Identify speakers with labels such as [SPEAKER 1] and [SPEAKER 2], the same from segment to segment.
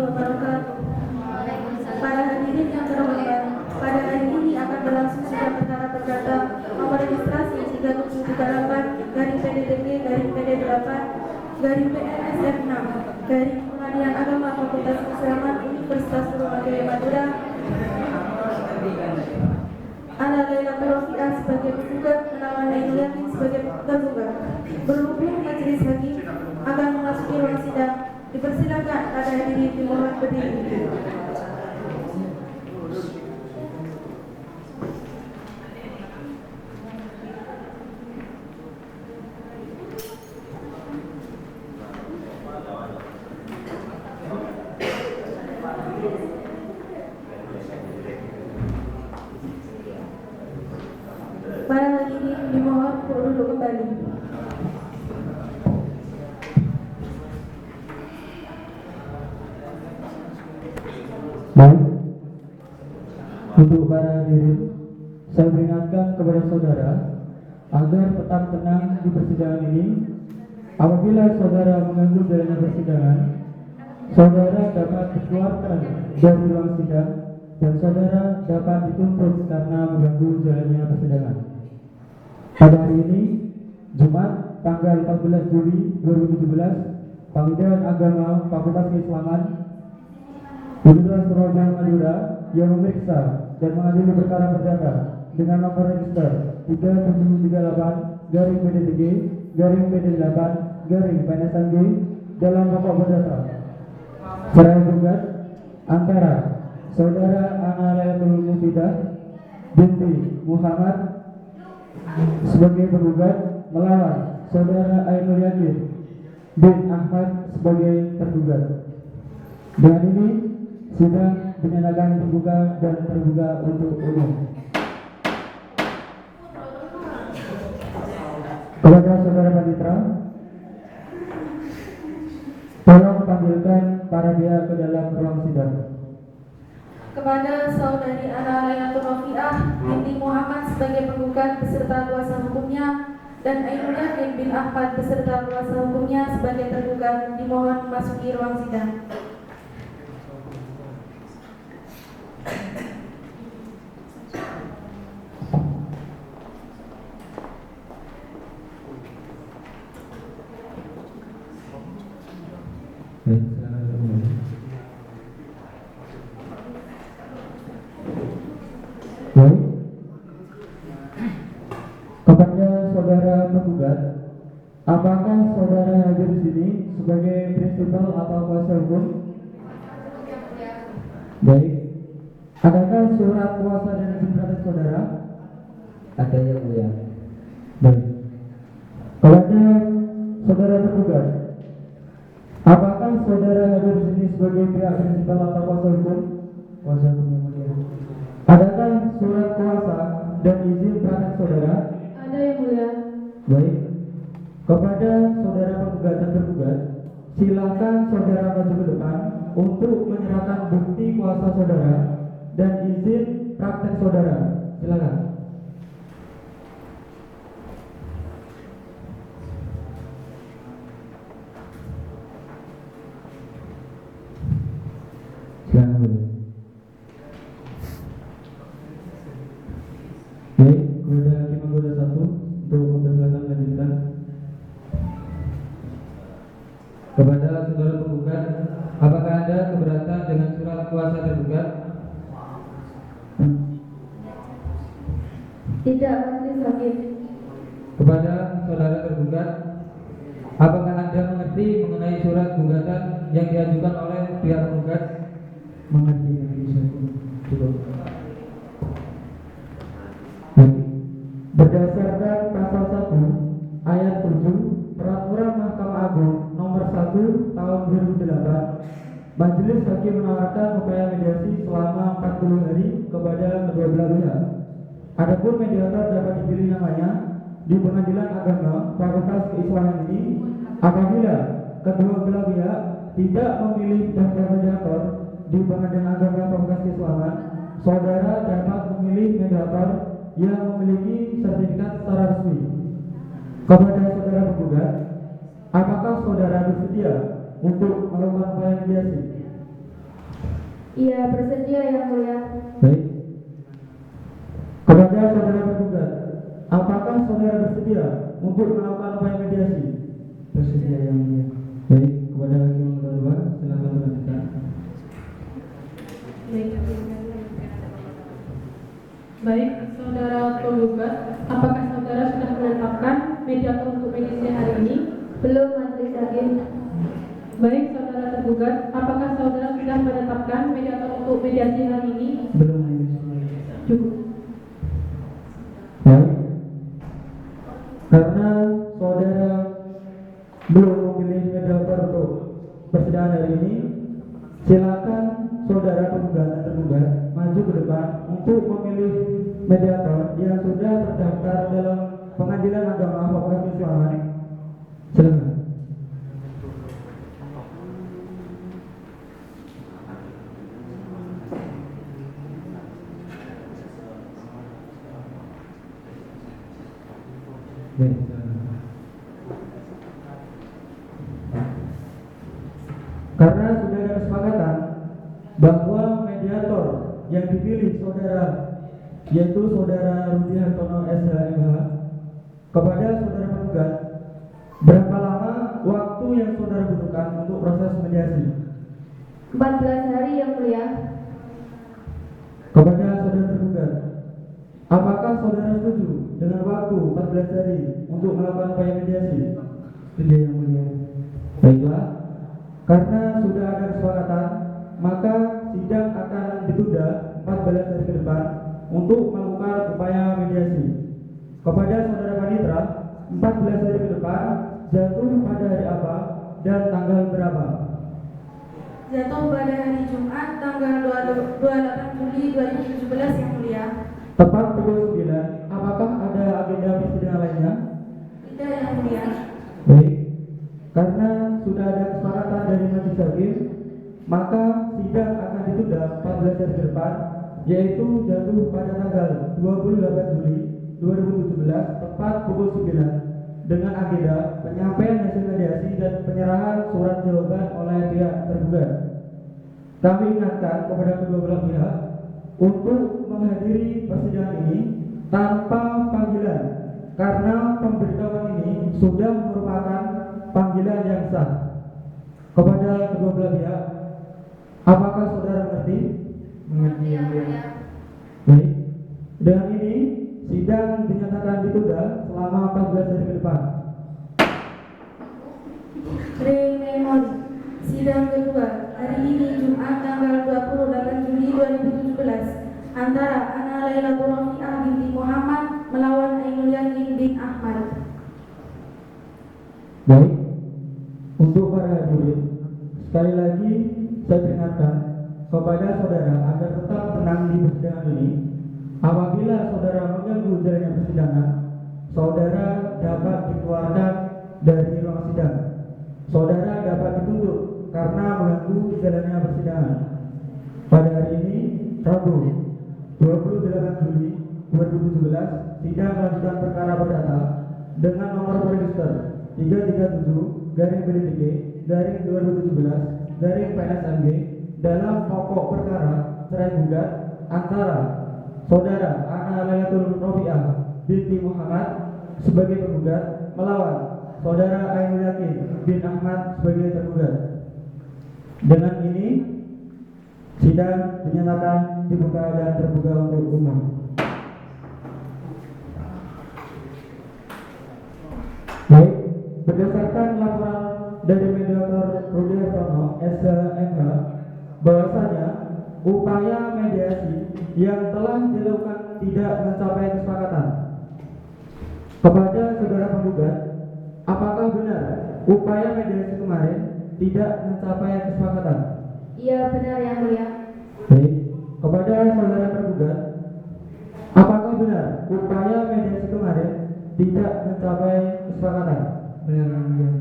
[SPEAKER 1] wabarakatuh. Para hadirin yang terhormat, pada hari ini akan berlangsung sidang perkara perdata nomor registrasi 3778/PD8/PNSF6 Pengadilan Agama Fakultas Keislaman Universitas Brawijaya Madura. Ana Lailatul Rofiah sebagai penggugat, Menawan Ainul Yakin sebagai tergugat. Berhubung majelis hakim akan memasuki ruang sidang, dipersilakan pada hadirin dimohon berdiri. Para hadirin dimohon duduk kembali.
[SPEAKER 2] Baik, untuk para hadirin, saya peringatkan kepada saudara agar tetap tenang di persidangan ini. Apabila saudara mengganggu jalannya persidangan, saudara dapat dikeluarkan dari ruang sidang dan saudara dapat dituntut karena mengganggu jalannya persidangan. Pada hari ini, Jumat, tanggal 14 Juli 2017, Pengadilan Agama Fakultas Keislaman Universitas Brawijaya Madura yang memeriksa dan mengadili perkara perdata dengan nomor register 3738/PDTG/PD8/PNSNG dalam pokok perdata. Cerai gugat antara saudara Ana Lailatul Mufidah binti Muhammad sebagai penggugat melawan saudara Ainul Yakin bin Ahmad sebagai tergugat. Dengan ini sidang dinyatakan terbuka dan terbuka untuk umum. Kepada saudara Panitra, tolong panggilkan para pihak ke dalam ruang sidang.
[SPEAKER 1] Kepada saudari Ana Lailatul Rofiah binti Muhammad sebagai penggugat beserta kuasa hukumnya dan Ainul Yakin bin Ahmad beserta kuasa hukumnya sebagai tergugat dimohon memasuki ruang sidang.
[SPEAKER 2] Baik. Kepada saudara penggugat, apakah saudara hadir di sini sebagai prinsipal atau kuasa hukum? Baik. Adakah surat kuasa dan izin praktek saudara?
[SPEAKER 3] Ada yang mulia.
[SPEAKER 2] Baik. Kepada saudara tergugat, apakah saudara hadir di sini sebagai pihak prinsipal atau kuasa hukum? Kuasa hukum yang mulia. Adakah surat kuasa dan izin praktek saudara?
[SPEAKER 1] Ada yang mulia.
[SPEAKER 2] Baik. Kepada saudara penggugat dan tergugat, silakan saudara maju ke depan untuk menyerahkan bukti kuasa saudara dan izin praktek saudara. Silakan. Silakan. Baik, kepada Hakim Anggota 1 untuk mempersilakan lanjutkan.
[SPEAKER 3] Kepada saudara penggugat, apakah Anda keberatan dengan surat kuasa tergugat?
[SPEAKER 1] Tidak, majelis hakim.
[SPEAKER 3] Kepada saudara tergugat, apakah Anda mengerti mengenai surat gugatan yang diajukan oleh pihak penggugat?
[SPEAKER 2] Mengerti yang cukup. Baik. Berdasarkan pasal 1 ayat 7 Peraturan Mahkamah Agung nomor 1 tahun 2008, Majelis Hakim menawarkan upaya mediasi selama 40 hari kepada kedua belah pihak. Adapun mediator dapat dipilih namanya di Pengadilan Agama Fakultas Keislaman ini apabila kedua belah pihak tidak memilih daftar mediator di Pengadilan Agama Fakultas Keislaman, saudara dapat memilih mediator yang memiliki sertifikat secara resmi. Kepada saudara penggugat, apakah saudara bersedia untuk melakukan upaya mediasi?
[SPEAKER 1] Iya, bersedia yang mulia.
[SPEAKER 2] Baik. Kepada saudara tergugat, apakah saudara bersedia untuk melakukan upaya mediasi? Bersedia yang mulia. Baik, kepada hakim nomor 2, silakan melanjutkan.
[SPEAKER 1] Baik, saudara tergugat, apakah saudara sudah menetapkan mediator untuk mediasi hari ini? Belum, majelis hakim. Baik, saudara tergugat, apakah saudara sudah menetapkan mediator untuk mediasi hari ini?
[SPEAKER 2] Belum.
[SPEAKER 1] Cukup.
[SPEAKER 2] Baik. Karena saudara belum memilih mediator untuk persidangan hari ini, silakan saudara tergugat dan tergugat maju ke depan untuk memilih mediator yang sudah terdaftar dalam Pengadilan Agama Fakultas Keislaman. Silakan. Baik. Karena sudah ada kesepakatan bahwa mediator yang dipilih saudara yaitu saudara Rudi Hartono SHMH, kepada saudara penggugat, berapa lama waktu yang saudara butuhkan untuk proses mediasi?
[SPEAKER 1] 14 hari yang mulia.
[SPEAKER 2] Kepada saudara tergugat, apakah saudara setuju dengan waktu 14 hari untuk melakukan upaya mediasi? Setuju yang mulia. Baiklah, karena sudah ada kesepakatan, maka sidang akan ditunda 14 hari ke depan untuk melakukan upaya mediasi. Kepada saudara panitera, 14 hari ke depan jatuh pada hari apa dan tanggal berapa?
[SPEAKER 1] Jatuh pada hari Jumat tanggal 28 Juli 2017 yang mulia.
[SPEAKER 2] Tepat pukul 9. Apakah ada agenda persidangan lainnya?
[SPEAKER 1] Tidak yang mulia.
[SPEAKER 2] Baik. Karena sudah ada kesepakatan dari majelis hakim, maka sidang akan ditunda 14 hari ke depan, yaitu jatuh pada tanggal 28 Juli 2017 tepat pukul 9 dengan agenda penyampaian hasil mediasi dan penyerahan surat jawaban oleh pihak tergugat. Kami ingatkan kepada kedua belah pihak untuk menghadiri persidangan ini tanpa panggilan, karena pemberitahuan ini sudah merupakan panggilan yang sah. Kepada kedua belah pihak, apakah saudara mengerti? Mengerti yang mulia. Baik. Dengan ini sidang dinyatakan ditunda selama 14 hari ke depan.
[SPEAKER 1] Rememori. Sidang kedua hari ini Jumat tanggal 28 Juli 2017 antara Ana Lailatul Rafi'ah binti Muhammad melawan Ainul Yakin bin Ahmad.
[SPEAKER 2] Baik. Untuk para hadirin, sekali lagi saya peringatkan kepada saudara agar tetap tenang di persidangan ini. Apabila saudara mengganggu jalannya persidangan, saudara dapat dikeluarkan dari ruang sidang. Saudara dapat dituntut karena mengganggu jalannya persidangan. Pada hari ini, Rabu 28 Juli 2017, sidang lanjutan perkara perdata dengan nomor register 337-PDTK-2017-PNSMG dalam pokok perkara cerai gugat antara saudara Ana Lailatul Rafi'ah binti Muhammad sebagai penggugat melawan saudara Ainul Yakin bin Ahmad sebagai tergugat. Dengan ini sidang dinyatakan dibuka dan terbuka untuk umum. Baik, berdasarkan laporan dari mediator Rudi Hartono SHMH bahwasanya upaya mediasi yang telah dilakukan tidak mencapai kesepakatan. Kepada saudara penggugat, apakah benar upaya mediasi kemarin tidak mencapai kesepakatan?
[SPEAKER 1] Iya benar yang mulia.
[SPEAKER 2] Baik, kepada saudara tergugat, apakah benar upaya mediasi kemarin tidak mencapai kesepakatan? Benar yang mulia.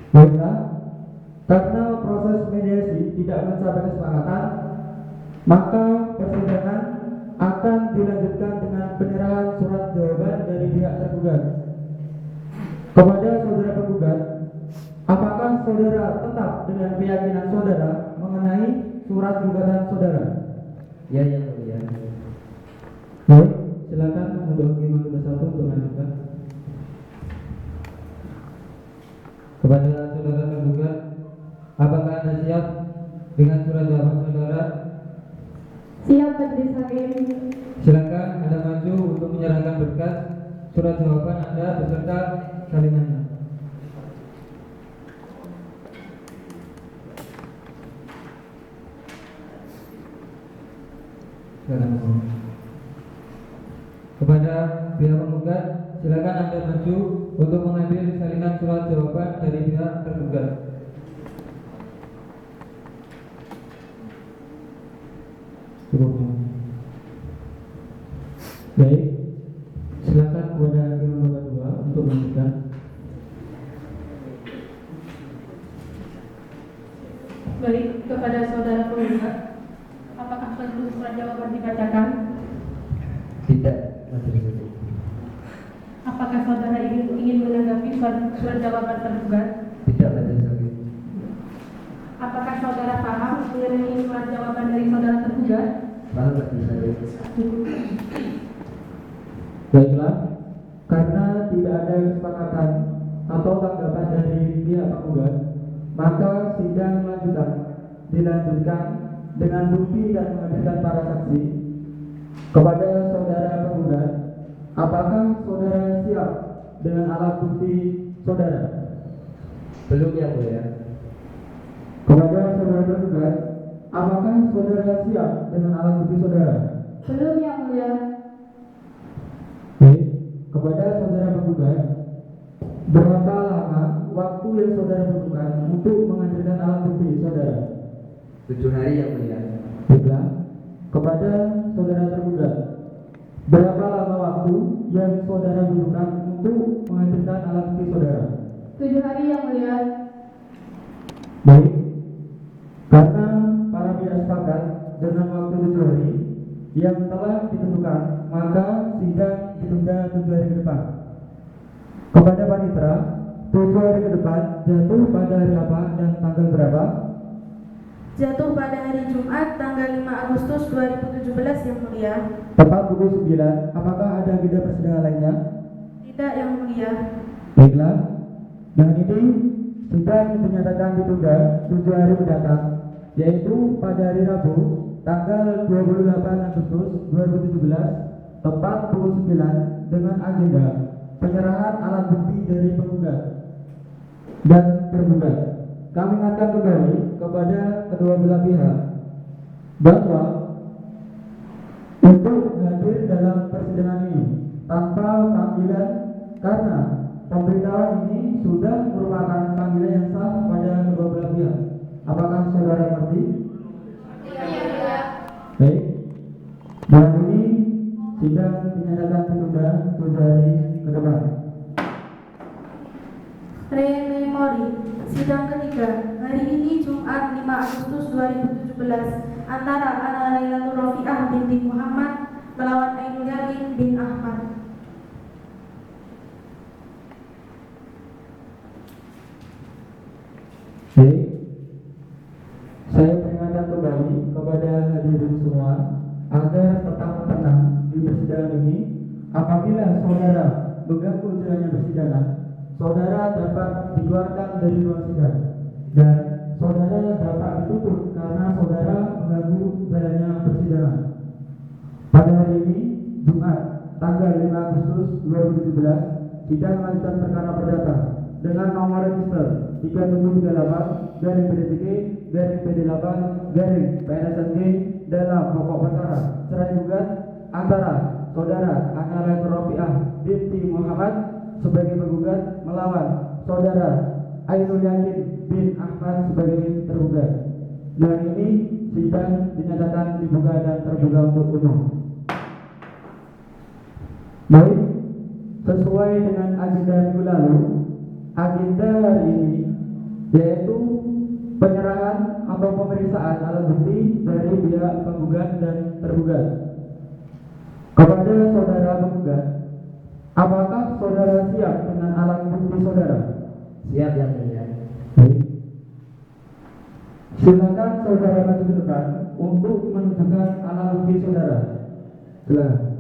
[SPEAKER 2] Baiklah, karena proses mediasi tidak mencapai kesepakatan, maka persidangan akan dilanjutkan dengan penyerahan surat jawaban dari pihak tergugat. Kepada saudara penggugat, Apakah saudara tetap dengan keyakinan saudara mengenai surat gugatan saudara?
[SPEAKER 3] Ya, yang mulia.
[SPEAKER 2] Baik, silakan untuk Hakim Anggota 1 untuk melanjutkan.
[SPEAKER 3] Kepada saudara tergugat, apakah Anda siap dengan surat jawaban saudara?
[SPEAKER 1] Siap, Majelis Hakim.
[SPEAKER 3] Silakan Anda maju untuk menyerahkan berkas surat jawaban Anda beserta salinannya. Kepada pihak penggugat, silakan Anda maju untuk mengambil salinan surat jawaban dari pihak tergugat.
[SPEAKER 2] Cukupnya. Baik, silakan kepada Hakim Anggota 2 untuk melanjutkan.
[SPEAKER 1] Baik, kepada saudara penggugat, apakah perlu surat jawaban dibacakan?
[SPEAKER 3] Tidak, Majelis Hakim.
[SPEAKER 1] Apakah saudara ingin menanggapi surat jawaban tergugat?
[SPEAKER 3] Tidak, Majelis Hakim.
[SPEAKER 1] Apakah saudara paham mengenai surat jawaban dari saudara tergugat?
[SPEAKER 3] Paham, Majelis Hakim.
[SPEAKER 2] Baiklah, karena tidak ada kesepakatan atau tanggapan dari pihak penggugat, maka sidang dilanjutkan dengan bukti dan menghadirkan para saksi. Kepada saudara penggugat, apakah saudara siap dengan alat bukti saudara?
[SPEAKER 3] Belum, yang mulia.
[SPEAKER 2] Kepada saudara penggugat, apakah saudara siap dengan alat bukti saudara?
[SPEAKER 1] Belum, Yang Mulia.
[SPEAKER 2] Baik, kepada saudara penggugat, berapa lama waktu yang saudara butuhkan untuk menghadirkan alat bukti saudara?
[SPEAKER 3] 7 hari, yang mulia.
[SPEAKER 2] Baiklah, kepada saudara tergugat, berapa lama waktu yang saudara butuhkan untuk menghadirkan alat bukti saudara?
[SPEAKER 1] 7 hari, Yang Mulia.
[SPEAKER 2] Baik, karena para pihak sepakat dengan waktu 7 hari yang telah ditentukan, maka sidang ditunda 7 hari ke depan. Kepada panitera, 7 hari ke depan jatuh pada hari apa dan tanggal berapa?
[SPEAKER 1] Jatuh pada hari Jumat tanggal 5 Agustus 2017, Yang Mulia.
[SPEAKER 2] Tepat pukul 9. Apakah ada agenda persidangan lainnya?
[SPEAKER 1] Tidak, Yang Mulia.
[SPEAKER 2] Baiklah, dengan ini sidang dinyatakan ditunda 7 hari mendatang, yaitu pada hari Rabu tanggal 28 Agustus 2017 tepat pukul 9 dengan agenda penyerahan alat bukti dari penggugat dan tergugat. Kami ingatkan kembali kepada kedua belah pihak bahwa untuk hadir dalam persidangan ini tanpa panggilan, karena pemberitahuan ini sudah merupakan panggilan yang sah pada kedua belah pihak. Apakah saudara mengerti?
[SPEAKER 1] Iya.
[SPEAKER 2] Baik. Dan ini sidang dinyatakan ditunda 7 hari ke depan.
[SPEAKER 1] Memori sidang ketiga hari ini Jumat 5 Agustus 2017 antara Ana Lailatul Rofiah binti Muhammad melawan Ainul Yakin bin Ahmad.
[SPEAKER 2] Baik, saya peringatkan kembali kepada hadirin semua agar tetap tenang di persidangan ini. Apabila saudara mengganggu jalannya persidangan, saudara dapat dikeluarkan dari ruang sidang dan saudara dapat ditutup karena saudara mengganggu jalannya persidangan. Pada hari ini, Jumat, tanggal 5 Agustus 2017, sidang lanjutan perkara perdata dengan nomor register 3738 garing PDTG garing PD8 garing PNSNG dalam pokok perkara cerai gugat antara saudara Ana Lailatul Rofiah binti Muhammad sebagai penggugat melawan saudara Ainul Yakin bin Ahmad sebagai tergugat. Dan ini sidang dinyatakan dibuka dan terbuka untuk umum. Baik, sesuai dengan agenda minggu lalu, agenda hari ini yaitu penyerahan atau pemeriksaan alat bukti dari pihak penggugat dan tergugat. Kepada saudara penggugat, apakah saudara siap dengan alat bukti saudara?
[SPEAKER 3] Siap, yang mulia.
[SPEAKER 2] Silakan saudara maju ke depan untuk menunjukkan alat bukti saudara. Silakan.